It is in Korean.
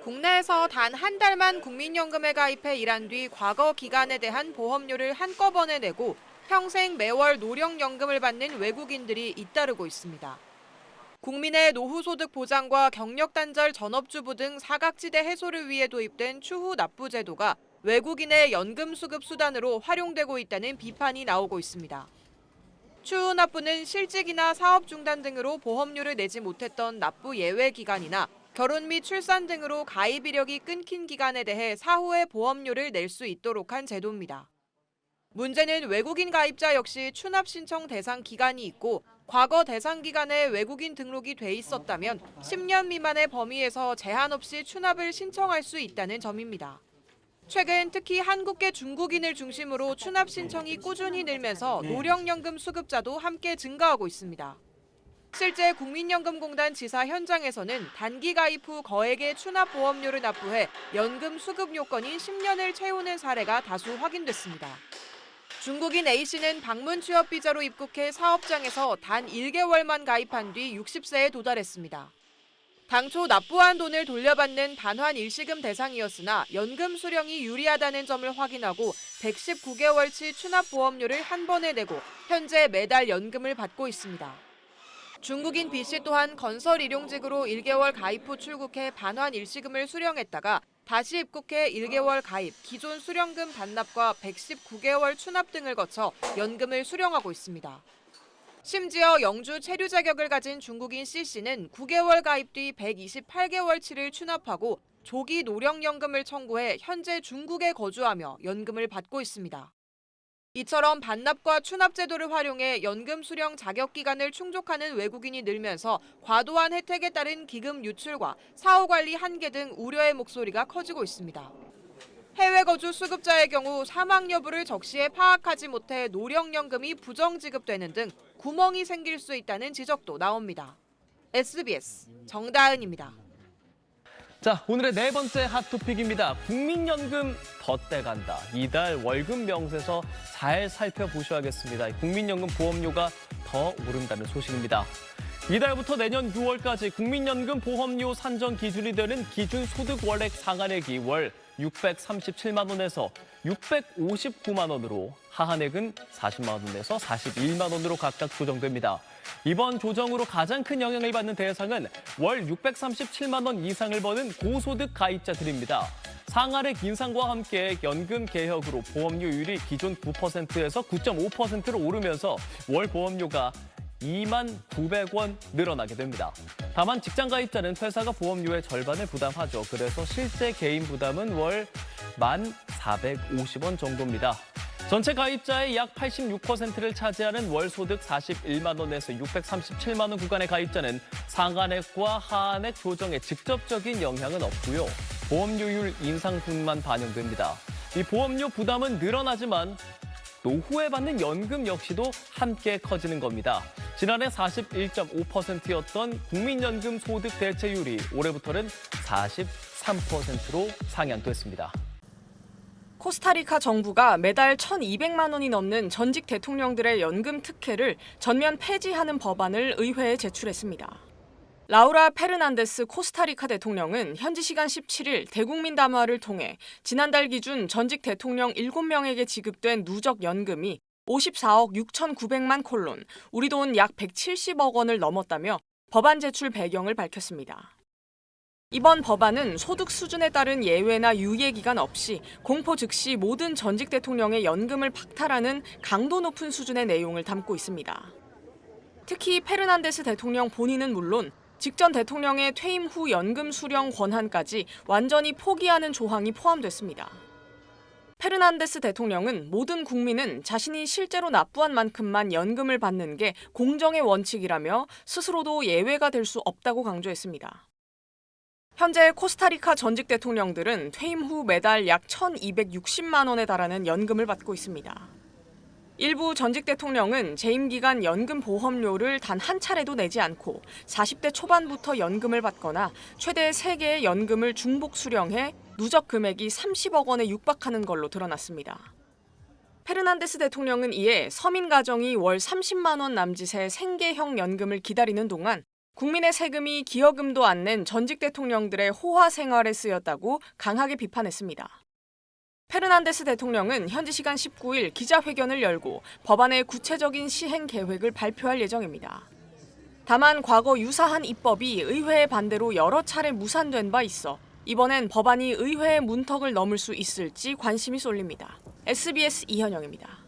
국내에서 단 한 달만 국민연금에 가입해 일한 뒤 과거 기간에 대한 보험료를 한꺼번에 내고 평생 매월 노령연금을 받는 외국인들이 잇따르고 있습니다. 국민의 노후소득 보장과 경력단절 전업주부 등 사각지대 해소를 위해 도입된 추후 납부 제도가 외국인의 연금 수급 수단으로 활용되고 있다는 비판이 나오고 있습니다. 추후 납부는 실직이나 사업 중단 등으로 보험료를 내지 못했던 납부 예외 기간이나 결혼 및 출산 등으로 가입 이력이 끊긴 기간에 대해 사후에 보험료를 낼 수 있도록 한 제도입니다. 문제는 외국인 가입자 역시 추납 신청 대상 기간이 있고 과거 대상 기간에 외국인 등록이 돼 있었다면 10년 미만의 범위에서 제한 없이 추납을 신청할 수 있다는 점입니다. 최근 특히 한국계 중국인을 중심으로 추납 신청이 꾸준히 늘면서 노령연금 수급자도 함께 증가하고 있습니다. 실제 국민연금공단 지사 현장에서는 단기 가입 후 거액의 추납 보험료를 납부해 연금 수급 요건인 10년을 채우는 사례가 다수 확인됐습니다. 중국인 A씨는 방문 취업 비자로 입국해 사업장에서 단 1개월만 가입한 뒤 60세에 도달했습니다. 당초 납부한 돈을 돌려받는 반환 일시금 대상이었으나 연금 수령이 유리하다는 점을 확인하고 119개월치 추납 보험료를 한 번에 내고 현재 매달 연금을 받고 있습니다. 중국인 B씨 또한 건설 일용직으로 1개월 가입 후 출국해 반환 일시금을 수령했다가 다시 입국해 1개월 가입, 기존 수령금 반납과 119개월 추납 등을 거쳐 연금을 수령하고 있습니다. 심지어 영주 체류 자격을 가진 중국인 C씨는 9개월 가입 뒤 128개월치를 추납하고 조기 노령연금을 청구해 현재 중국에 거주하며 연금을 받고 있습니다. 이처럼 반납과 추납 제도를 활용해 연금 수령 자격 기간을 충족하는 외국인이 늘면서 과도한 혜택에 따른 기금 유출과 사후 관리 한계 등 우려의 목소리가 커지고 있습니다. 해외 거주 수급자의 경우 사망 여부를 적시에 파악하지 못해 노령연금이 부정 지급되는 등 구멍이 생길 수 있다는 지적도 나옵니다. SBS 정다은입니다. 자, 오늘의 네 번째 핫토픽입니다. 국민연금 덧대간다. 이달 월급 명세서 잘 살펴보셔야겠습니다. 국민연금 보험료가 더 오른다는 소식입니다. 이달부터 내년 6월까지 국민연금 보험료 산정 기준이 되는 기준소득 월액 상한액이 월 637만 원에서 659만 원으로, 하한액은 40만 원에서 41만 원으로 각각 조정됩니다. 이번 조정으로 가장 큰 영향을 받는 대상은 월 637만 원 이상을 버는 고소득 가입자들입니다. 상한액 인상과 함께 연금 개혁으로 보험료율이 기존 9%에서 9.5%로 오르면서 월 보험료가 2만 900원 늘어나게 됩니다. 다만 직장 가입자는 회사가 보험료의 절반을 부담하죠. 그래서 실제 개인 부담은 월 1,450원 정도입니다. 전체 가입자의 약 86%를 차지하는 월 소득 41만 원에서 637만 원 구간의 가입자는 상한액과 하한액 조정에 직접적인 영향은 없고요. 보험료율 인상분만 반영됩니다. 이 보험료 부담은 늘어나지만 노후에 받는 연금 역시도 함께 커지는 겁니다. 지난해 41.5%였던 국민연금 소득 대체율이 올해부터는 43%로 상향됐습니다. 코스타리카 정부가 매달 1,200만 원이 넘는 전직 대통령들의 연금 특혜를 전면 폐지하는 법안을 의회에 제출했습니다. 라우라 페르난데스 코스타리카 대통령은 현지 시간 17일 대국민 담화를 통해 지난달 기준 전직 대통령 7명에게 지급된 누적 연금이 54억 6,900만 콜론, 우리 돈 약 170억 원을 넘었다며 법안 제출 배경을 밝혔습니다. 이번 법안은 소득 수준에 따른 예외나 유예 기간 없이 공포 즉시 모든 전직 대통령의 연금을 박탈하는 강도 높은 수준의 내용을 담고 있습니다. 특히 페르난데스 대통령 본인은 물론 직전 대통령의 퇴임 후 연금 수령 권한까지 완전히 포기하는 조항이 포함됐습니다. 페르난데스 대통령은 모든 국민은 자신이 실제로 납부한 만큼만 연금을 받는 게 공정의 원칙이라며 스스로도 예외가 될 수 없다고 강조했습니다. 현재 코스타리카 전직 대통령들은 퇴임 후 매달 약 1,260만 원에 달하는 연금을 받고 있습니다. 일부 전직 대통령은 재임 기간 연금 보험료를 단 한 차례도 내지 않고 40대 초반부터 연금을 받거나 최대 3개의 연금을 중복 수령해 누적 금액이 30억 원에 육박하는 걸로 드러났습니다. 페르난데스 대통령은 이에 서민 가정이 월 30만 원 남짓의 생계형 연금을 기다리는 동안 국민의 세금이 기여금도 안 낸 전직 대통령들의 호화 생활에 쓰였다고 강하게 비판했습니다. 페르난데스 대통령은 현지 시간 19일 기자회견을 열고 법안의 구체적인 시행 계획을 발표할 예정입니다. 다만 과거 유사한 입법이 의회의 반대로 여러 차례 무산된 바 있어 이번엔 법안이 의회의 문턱을 넘을 수 있을지 관심이 쏠립니다. SBS 이현영입니다.